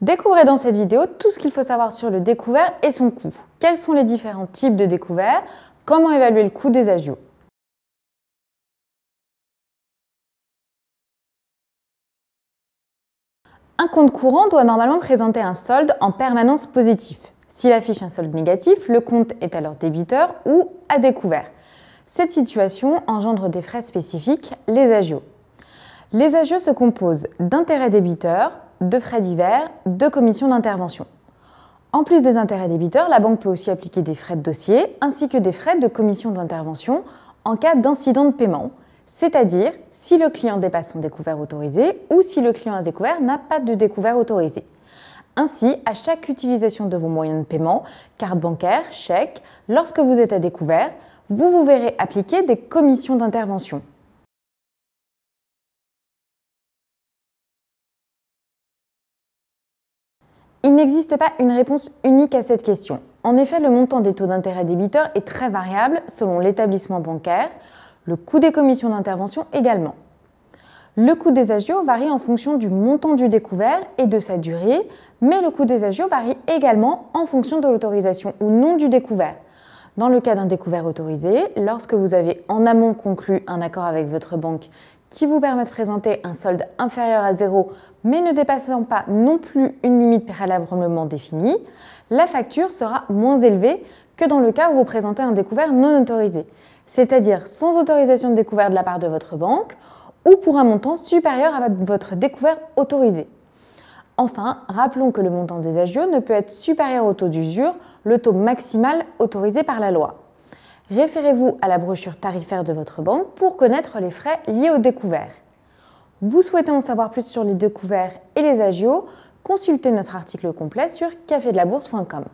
Découvrez dans cette vidéo tout ce qu'il faut savoir sur le découvert et son coût. Quels sont les différents types de découvert? Comment évaluer le coût des agios? Un compte courant doit normalement présenter un solde en permanence positif. S'il affiche un solde négatif, le compte est alors débiteur ou à découvert. Cette situation engendre des frais spécifiques, les agios. Les agios se composent d'intérêts débiteurs, de frais divers, de commissions d'intervention. En plus des intérêts débiteurs, la banque peut aussi appliquer des frais de dossier ainsi que des frais de commission d'intervention en cas d'incident de paiement, c'est-à-dire si le client dépasse son découvert autorisé ou si le client à découvert n'a pas de découvert autorisé. Ainsi, à chaque utilisation de vos moyens de paiement, carte bancaire, chèque, lorsque vous êtes à découvert, vous vous verrez appliquer des commissions d'intervention. Il n'existe pas une réponse unique à cette question. En effet, le montant des taux d'intérêt débiteurs est très variable selon l'établissement bancaire, le coût des commissions d'intervention également. Le coût des agios varie en fonction du montant du découvert et de sa durée, mais le coût des agios varie également en fonction de l'autorisation ou non du découvert. Dans le cas d'un découvert autorisé, lorsque vous avez en amont conclu un accord avec votre banque qui vous permet de présenter un solde inférieur à 0, mais ne dépassant pas non plus une limite préalablement définie, la facture sera moins élevée que dans le cas où vous présentez un découvert non autorisé, c'est-à-dire sans autorisation de découvert de la part de votre banque ou pour un montant supérieur à votre découvert autorisé. Enfin, rappelons que le montant des agios ne peut être supérieur au taux d'usure, le taux maximal autorisé par la loi. Référez-vous à la brochure tarifaire de votre banque pour connaître les frais liés au découvert. Vous souhaitez en savoir plus sur les découverts et les agios? Consultez notre article complet sur cafedelabourse.com.